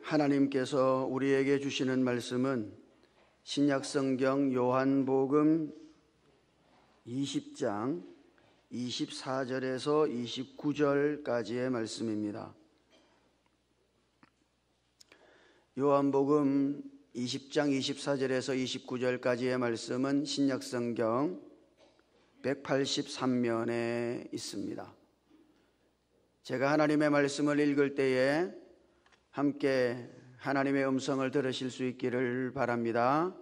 하나님께서 우리에게 주시는 말씀은 신약성경 요한복음 20장 24절에서 29절까지의 말씀입니다. 요한복음 20장 24절에서 29절까지의 말씀은 신약성경 183면에 있습니다. 제가 하나님의 말씀을 읽을 때에 함께 하나님의 음성을 들으실 수 있기를 바랍니다.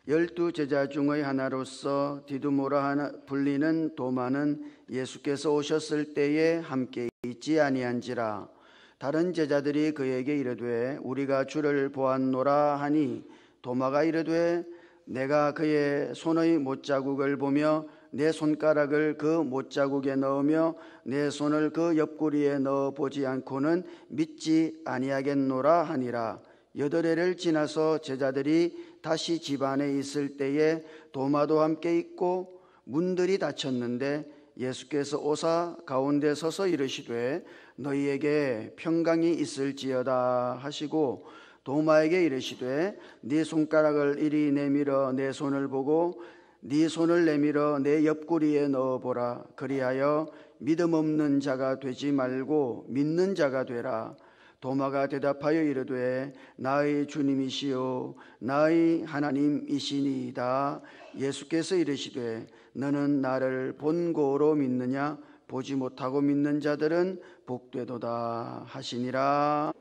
12 제자 중의 하나로서 디두모라 불리는 도마는 예수께서 오셨을 때에 함께 있지 아니한지라. 다른 제자들이 그에게 이르되 우리가 주를 보았노라 하니 도마가 이르되 내가 그의 손의 못자국을 보며 내 손가락을 그 못자국에 넣으며 내 손을 그 옆구리에 넣어 보지 않고는 믿지 아니하겠노라 하니라. 8해를 지나서 제자들이 다시 집 안에 있을 때에 도마도 함께 있고 문들이 닫혔는데 예수께서 오사 가운데 서서 이르시되 너희에게 평강이 있을지어다 하시고 도마에게 이르시되 네 손가락을 이리 내밀어 내 손을 보고 네 손을 내밀어 내 옆구리에 넣어보라. 그리하여 믿음 없는 자가 되지 말고 믿는 자가 되라. 도마가 대답하여 이르되 나의 주님이시요 나의 하나님이시니이다. 예수께서 이르시되 너는 나를 본고로 믿느냐? 보지 못하고 믿는 자들은 복되도다 하시니라.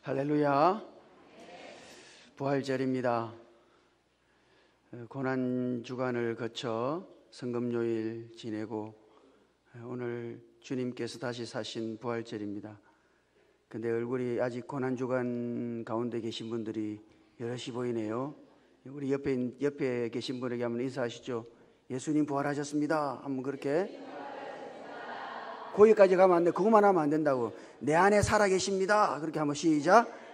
할렐루야. 부활절입니다. 고난주간을 거쳐 성금요일 지내고 오늘 주님께서 다시 사신 부활절입니다. 근데 얼굴이 아직 고난주간 가운데 계신 분들이 여럿이 보이네요. 우리 옆에 계신 분에게 한번 인사하시죠. 예수님 부활하셨습니다. 한번 그렇게. 거기까지 가면 안 돼. 그것만 하면 안 된다고. 내 안에 살아계십니다. 그렇게 한번 시작.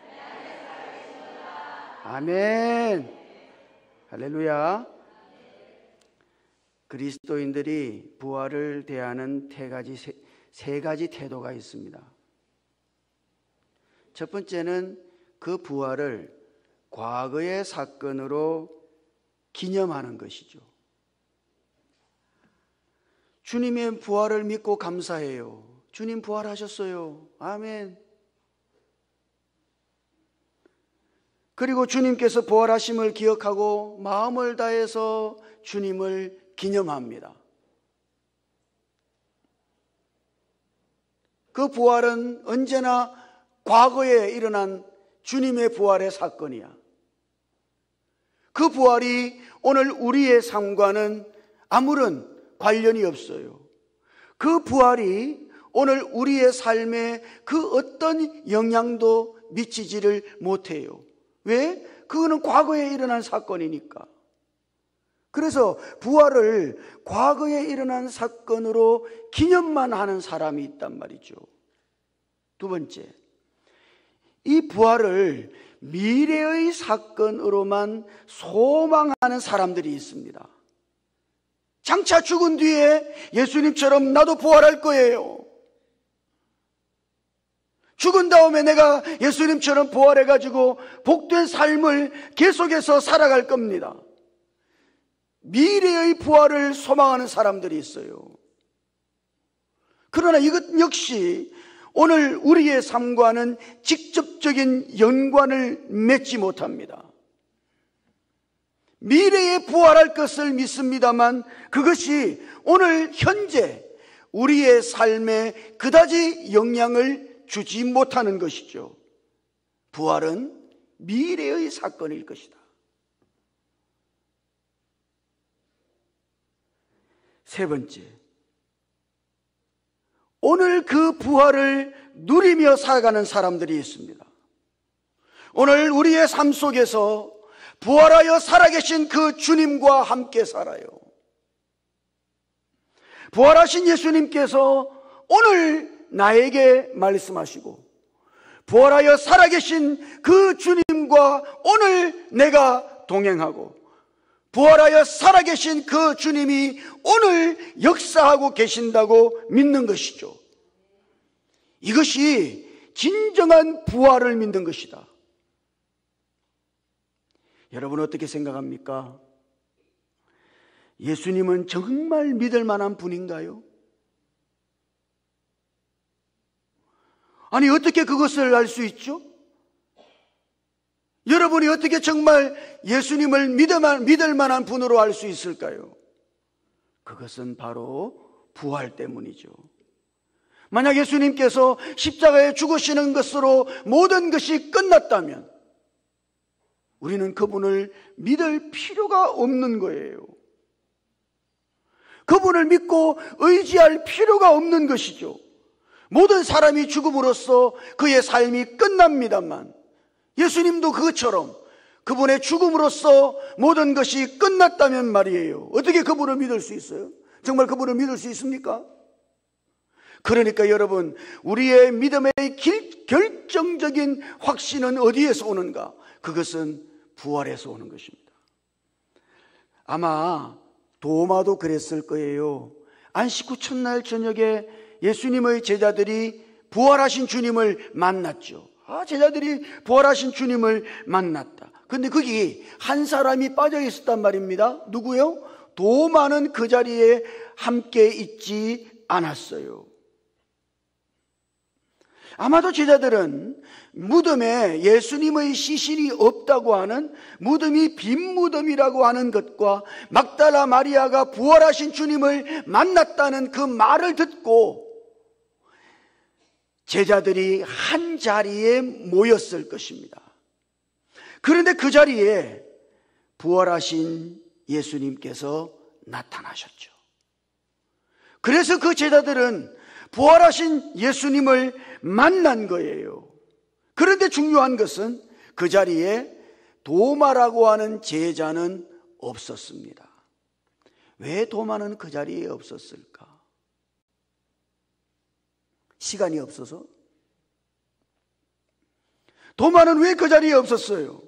아멘. 할렐루야. 그리스도인들이 부활을 대하는 세 가지 태도가 있습니다. 첫 번째는 그 부활을 과거의 사건으로 기념하는 것이죠. 주님의 부활을 믿고 감사해요. 주님 부활하셨어요. 아멘. 그리고 주님께서 부활하심을 기억하고 마음을 다해서 주님을 기념합니다. 그 부활은 언제나 과거에 일어난 주님의 부활의 사건이야. 그 부활이 오늘 우리의 삶과는 아무런 관련이 없어요. 그 부활이 오늘 우리의 삶에 그 어떤 영향도 미치지를 못해요. 왜? 그거는 과거에 일어난 사건이니까. 그래서 부활을 과거에 일어난 사건으로 기념만 하는 사람이 있단 말이죠. 두 번째, 이 부활을 미래의 사건으로만 소망하는 사람들이 있습니다. 장차 죽은 뒤에 예수님처럼 나도 부활할 거예요. 죽은 다음에 내가 예수님처럼 부활해가지고 복된 삶을 계속해서 살아갈 겁니다. 미래의 부활을 소망하는 사람들이 있어요. 그러나 이것 역시 오늘 우리의 삶과는 직접적인 연관을 맺지 못합니다. 미래에 부활할 것을 믿습니다만 그것이 오늘 현재 우리의 삶에 그다지 영향을 주지 못하는 것이죠. 부활은 미래의 사건일 것이다. 세 번째, 오늘 그 부활을 누리며 살아가는 사람들이 있습니다. 오늘 우리의 삶 속에서 부활하여 살아계신 그 주님과 함께 살아요. 부활하신 예수님께서 오늘 나에게 말씀하시고 부활하여 살아계신 그 주님과 오늘 내가 동행하고 부활하여 살아계신 그 주님이 오늘 역사하고 계신다고 믿는 것이죠. 이것이 진정한 부활을 믿는 것이다. 여러분 어떻게 생각합니까? 예수님은 정말 믿을 만한 분인가요? 아니 어떻게 그것을 알 수 있죠? 여러분이 어떻게 정말 예수님을 믿을 만한 분으로 알 수 있을까요? 그것은 바로 부활 때문이죠. 만약 예수님께서 십자가에 죽으시는 것으로 모든 것이 끝났다면 우리는 그분을 믿을 필요가 없는 거예요. 그분을 믿고 의지할 필요가 없는 것이죠. 모든 사람이 죽음으로써 그의 삶이 끝납니다만 예수님도 그것처럼 그분의 죽음으로써 모든 것이 끝났다면 말이에요. 어떻게 그분을 믿을 수 있어요? 정말 그분을 믿을 수 있습니까? 그러니까 여러분, 우리의 믿음의 결정적인 확신은 어디에서 오는가? 그것은 부활에서 오는 것입니다. 아마 도마도 그랬을 거예요. 안식 후 첫날 저녁에 예수님의 제자들이 부활하신 주님을 만났죠. 제자들이 부활하신 주님을 만났다. 근데 거기 한 사람이 빠져 있었단 말입니다. 누구요? 도마는 그 자리에 함께 있지 않았어요. 아마도 제자들은 무덤에 예수님의 시신이 없다고 하는, 무덤이 빈 무덤이라고 하는 것과 막달라 마리아가 부활하신 주님을 만났다는 그 말을 듣고 제자들이 한 자리에 모였을 것입니다. 그런데 그 자리에 부활하신 예수님께서 나타나셨죠. 그래서 그 제자들은 부활하신 예수님을 만난 거예요. 그런데 중요한 것은 그 자리에 도마라고 하는 제자는 없었습니다. 왜 도마는 그 자리에 없었을까? 시간이 없어서? 도마는 왜 그 자리에 없었어요?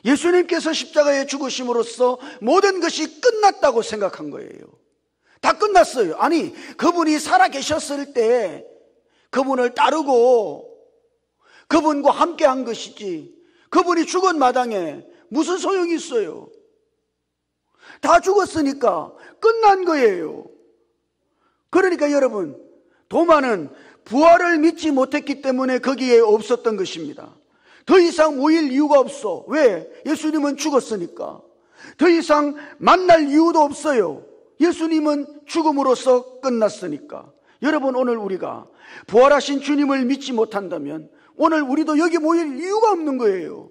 예수님께서 십자가에 죽으심으로써 모든 것이 끝났다고 생각한 거예요. 다 끝났어요. 아니, 그분이 살아계셨을 때 그분을 따르고 그분과 함께 한 것이지, 그분이 죽은 마당에 무슨 소용이 있어요? 다 죽었으니까 끝난 거예요. 그러니까 여러분, 도마는 부활을 믿지 못했기 때문에 거기에 없었던 것입니다. 더 이상 모일 이유가 없어. 왜? 예수님은 죽었으니까. 더 이상 만날 이유도 없어요. 예수님은 죽음으로써 끝났으니까. 여러분, 오늘 우리가 부활하신 주님을 믿지 못한다면 오늘 우리도 여기 모일 이유가 없는 거예요.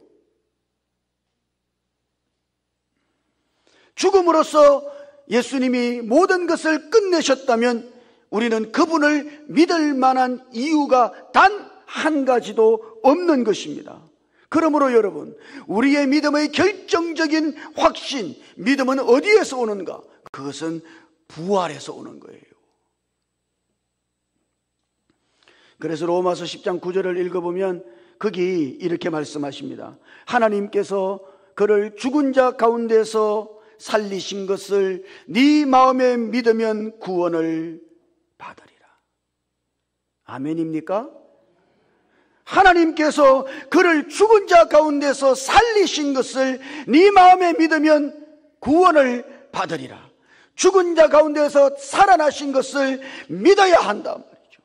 죽음으로써 예수님이 모든 것을 끝내셨다면 우리는 그분을 믿을 만한 이유가 단 한 가지도 없는 것입니다. 그러므로 여러분, 우리의 믿음의 결정적인 확신, 믿음은 어디에서 오는가? 그것은 부활에서 오는 거예요. 그래서 로마서 10장 9절을 읽어보면 거기 이렇게 말씀하십니다. 하나님께서 그를 죽은 자 가운데서 살리신 것을 네 마음에 믿으면 구원을 받으리라. 아멘입니까? 하나님께서 그를 죽은 자 가운데서 살리신 것을 네 마음에 믿으면 구원을 받으리라. 죽은 자 가운데서 살아나신 것을 믿어야 한다 말이죠.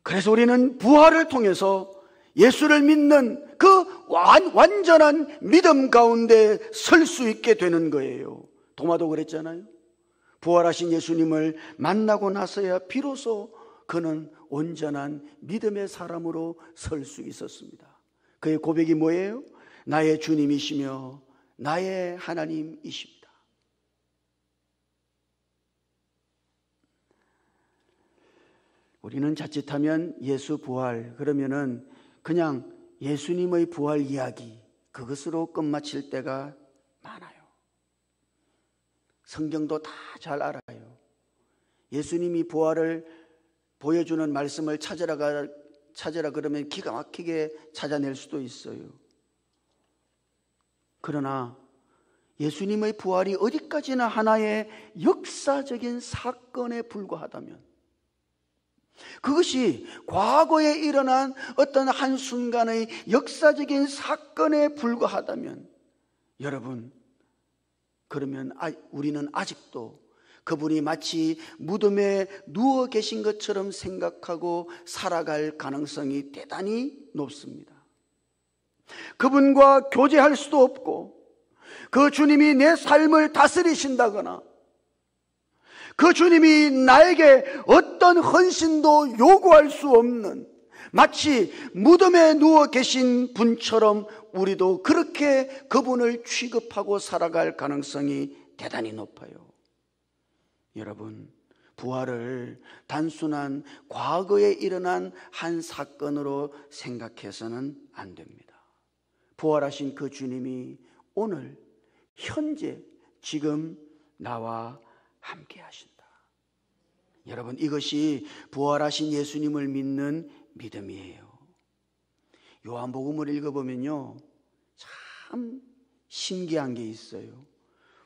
그래서 우리는 부활을 통해서 예수를 믿는 그 완전한 믿음 가운데 설 수 있게 되는 거예요. 도마도 그랬잖아요. 부활하신 예수님을 만나고 나서야 비로소 그는 온전한 믿음의 사람으로 설 수 있었습니다. 그의 고백이 뭐예요? 나의 주님이시며 나의 하나님이십니다. 우리는 자칫하면 예수 부활 그러면은 그냥 예수님의 부활 이야기 그것으로 끝마칠 때가 많아요. 성경도 다 잘 알아요. 예수님이 부활을 보여주는 말씀을 찾으라 그러면 기가 막히게 찾아낼 수도 있어요. 그러나 예수님의 부활이 어디까지나 하나의 역사적인 사건에 불과하다면, 그것이 과거에 일어난 어떤 한순간의 역사적인 사건에 불과하다면, 여러분, 그러면 우리는 아직도 그분이 마치 무덤에 누워 계신 것처럼 생각하고 살아갈 가능성이 대단히 높습니다. 그분과 교제할 수도 없고, 그 주님이 내 삶을 다스리신다거나, 그 주님이 나에게 어떤 헌신도 요구할 수 없는, 마치 무덤에 누워 계신 분처럼 우리도 그렇게 그분을 취급하고 살아갈 가능성이 대단히 높아요. 여러분, 부활을 단순한 과거에 일어난 한 사건으로 생각해서는 안 됩니다. 부활하신 그 주님이 오늘 현재 지금 나와 함께 하신다. 여러분, 이것이 부활하신 예수님을 믿는 믿음이에요. 요한복음을 읽어보면요, 참 신기한 게 있어요.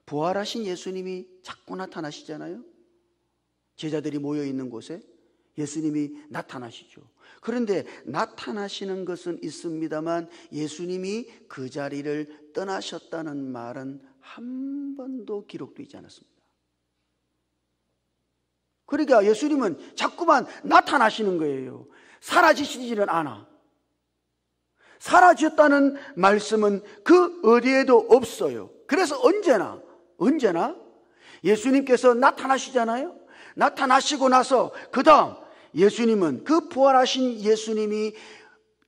부활하신 예수님이 자꾸 나타나시잖아요. 제자들이 모여있는 곳에 예수님이 나타나시죠. 그런데 나타나시는 것은 있습니다만 예수님이 그 자리를 떠나셨다는 말은 한 번도 기록되지 않았습니다. 그러니까 예수님은 자꾸만 나타나시는 거예요. 사라지시지는 않아. 사라졌다는 말씀은 그 어디에도 없어요. 그래서 언제나 예수님께서 나타나시잖아요. 나타나시고 나서 그 다음 예수님은, 그 부활하신 예수님이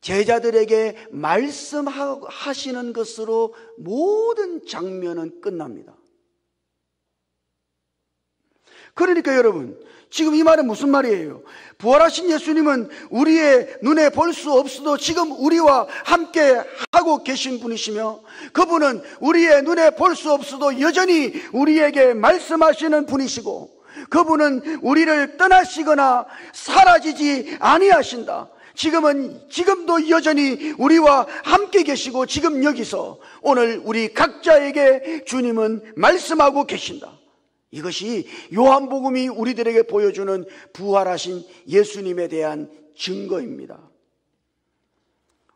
제자들에게 말씀하시는 것으로 모든 장면은 끝납니다. 그러니까 여러분, 지금 이 말은 무슨 말이에요? 부활하신 예수님은 우리의 눈에 볼 수 없어도 지금 우리와 함께 하고 계신 분이시며, 그분은 우리의 눈에 볼 수 없어도 여전히 우리에게 말씀하시는 분이시고, 그분은 우리를 떠나시거나 사라지지 아니하신다. 지금도 여전히 우리와 함께 계시고, 지금 여기서 오늘 우리 각자에게 주님은 말씀하고 계신다. 이것이 요한복음이 우리들에게 보여주는 부활하신 예수님에 대한 증거입니다.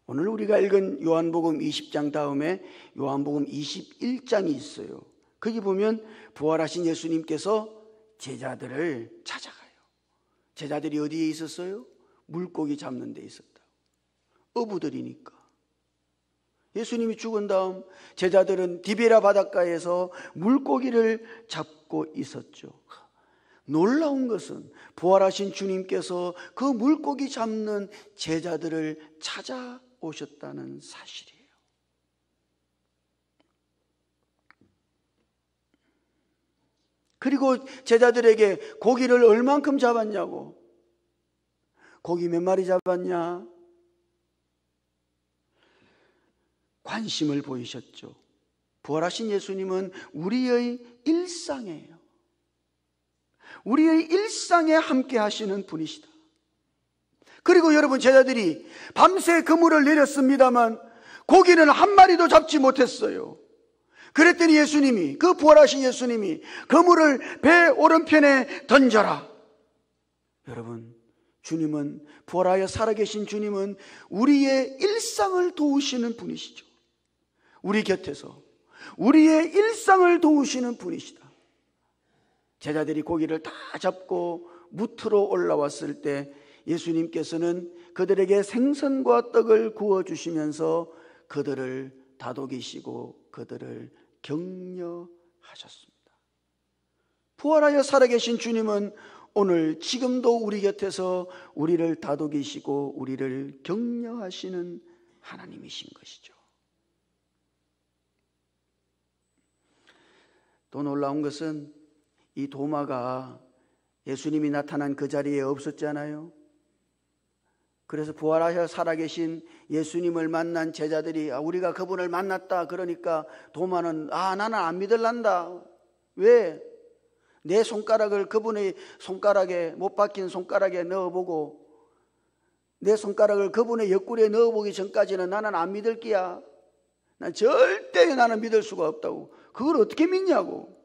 오늘 우리가 읽은 요한복음 20장 다음에 요한복음 21장이 있어요. 거기 보면 부활하신 예수님께서 제자들을 찾아가요. 제자들이 어디에 있었어요? 물고기 잡는 데 있었다. 어부들이니까. 예수님이 죽은 다음 제자들은 디베라 바닷가에서 물고기를 잡고 있었죠. 놀라운 것은 부활하신 주님께서 그 물고기 잡는 제자들을 찾아오셨다는 사실이에요. 그리고 제자들에게 고기를 얼만큼 잡았냐고, 고기 몇 마리 잡았냐, 관심을 보이셨죠. 부활하신 예수님은 우리의 일상이에요. 우리의 일상에 함께 하시는 분이시다. 그리고 여러분, 제자들이 밤새 그물을 내렸습니다만 고기는 한 마리도 잡지 못했어요. 그랬더니 예수님이, 그 부활하신 예수님이 그물을 배 오른편에 던져라. 여러분, 주님은, 부활하여 살아계신 주님은 우리의 일상을 도우시는 분이시죠. 우리 곁에서 우리의 일상을 도우시는 분이시다. 제자들이 고기를 다 잡고 무트로 올라왔을 때 예수님께서는 그들에게 생선과 떡을 구워주시면서 그들을 다독이시고 그들을 격려하셨습니다. 부활하여 살아계신 주님은 오늘 지금도 우리 곁에서 우리를 다독이시고 우리를 격려하시는 하나님이신 것이죠. 또 놀라운 것은 이 도마가 예수님이 나타난 그 자리에 없었잖아요. 그래서 부활하셔 살아계신 예수님을 만난 제자들이 우리가 그분을 만났다 그러니까 도마는 나는 안 믿을란다. 왜? 내 손가락을 그분의 손가락에, 못 박힌 손가락에 넣어보고 내 손가락을 그분의 옆구리에 넣어보기 전까지는 나는 안 믿을 끼야. 난 절대 나는 믿을 수가 없다고 그걸 어떻게 믿냐고.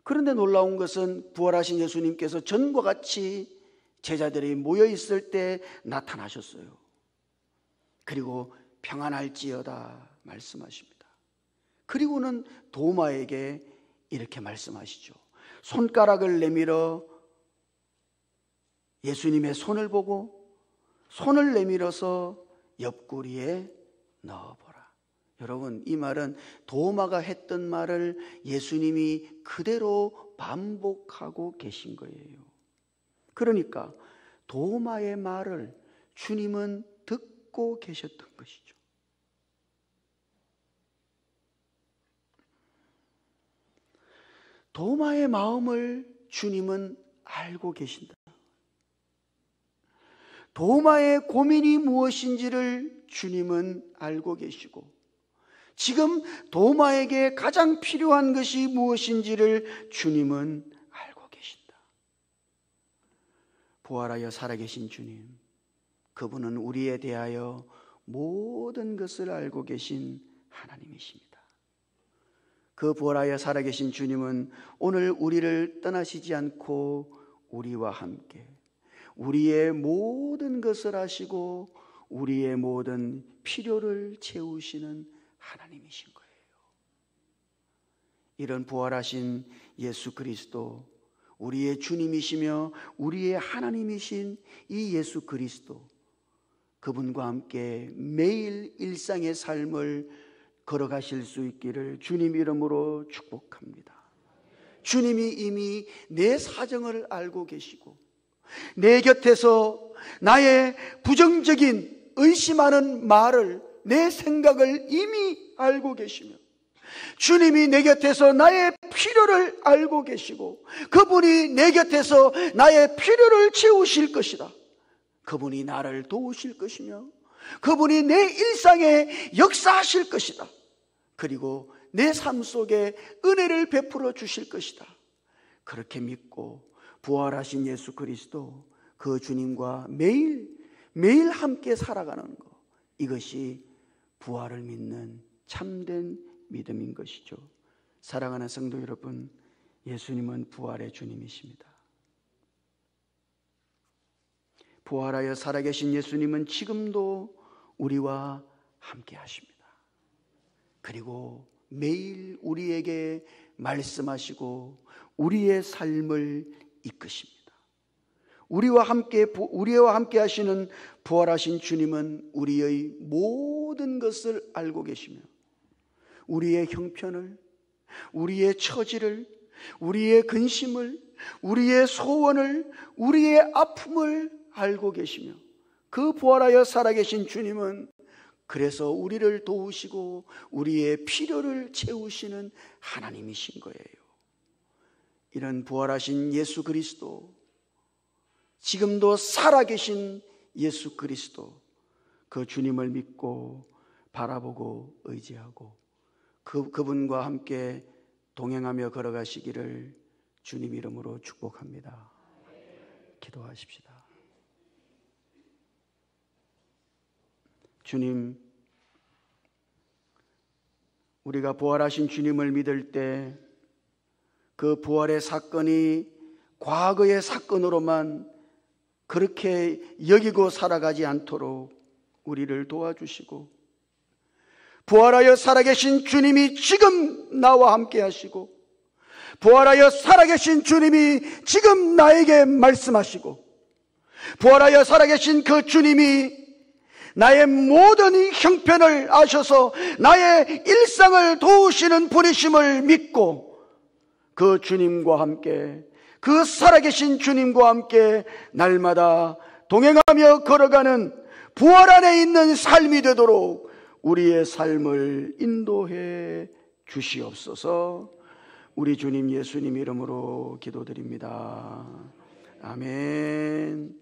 그런데 놀라운 것은 부활하신 예수님께서 전과 같이 제자들이 모여 있을 때 나타나셨어요. 그리고 평안할지어다 말씀하십니다. 그리고는 도마에게 이렇게 말씀하시죠. 손가락을 내밀어 예수님의 손을 보고 손을 내밀어서 옆구리에 넣어보라. 여러분, 이 말은 도마가 했던 말을 예수님이 그대로 반복하고 계신 거예요. 그러니까 도마의 말을 주님은 듣고 계셨던 것이죠. 도마의 마음을 주님은 알고 계신다. 도마의 고민이 무엇인지를 주님은 알고 계시고, 지금 도마에게 가장 필요한 것이 무엇인지를 주님은 알고 계신다. 부활하여 살아계신 주님, 그분은 우리에 대하여 모든 것을 알고 계신 하나님이십니다. 그 부활하여 살아계신 주님은 오늘 우리를 떠나시지 않고 우리와 함께 우리의 모든 것을 아시고 우리의 모든 필요를 채우시는 하나님이신 거예요. 이런 부활하신 예수 그리스도, 우리의 주님이시며 우리의 하나님이신 이 예수 그리스도, 그분과 함께 매일 일상의 삶을 걸어가실 수 있기를 주님 이름으로 축복합니다. 주님이 이미 내 사정을 알고 계시고 내 곁에서 나의 부정적인 의심하는 말을, 내 생각을 이미 알고 계시며, 주님이 내 곁에서 나의 필요를 알고 계시고 그분이 내 곁에서 나의 필요를 채우실 것이다. 그분이 나를 도우실 것이며 그분이 내 일상에 역사하실 것이다. 그리고 내 삶 속에 은혜를 베풀어 주실 것이다. 그렇게 믿고 부활하신 예수 그리스도, 그 주님과 매일 함께 살아가는 것, 이것이 부활을 믿는 참된 믿음인 것이죠. 사랑하는 성도 여러분, 예수님은 부활의 주님이십니다. 부활하여 살아계신 예수님은 지금도 우리와 함께 하십니다. 그리고 매일 우리에게 말씀하시고 우리의 삶을 이끄십니다. 우리와 함께 하시는 부활하신 주님은 우리의 모든 것을 알고 계시며 우리의 형편을, 우리의 처지를, 우리의 근심을, 우리의 소원을, 우리의 아픔을 알고 계시며, 그 부활하여 살아계신 주님은 그래서 우리를 도우시고 우리의 필요를 채우시는 하나님이신 거예요. 이런 부활하신 예수 그리스도, 지금도 살아계신 예수 그리스도, 그 주님을 믿고 바라보고 의지하고 그분과 함께 동행하며 걸어가시기를 주님 이름으로 축복합니다. 기도하십시다. 주님, 우리가 부활하신 주님을 믿을 때 그 부활의 사건이 과거의 사건으로만 그렇게 여기고 살아가지 않도록 우리를 도와주시고, 부활하여 살아계신 주님이 지금 나와 함께 하시고, 부활하여 살아계신 주님이 지금 나에게 말씀하시고, 부활하여 살아계신 그 주님이 나의 모든 형편을 아셔서 나의 일상을 도우시는 분이심을 믿고, 그 주님과 함께, 그 살아계신 주님과 함께 날마다 동행하며 걸어가는 부활 안에 있는 삶이 되도록 우리의 삶을 인도해 주시옵소서. 우리 주님 예수님 이름으로 기도드립니다. 아멘.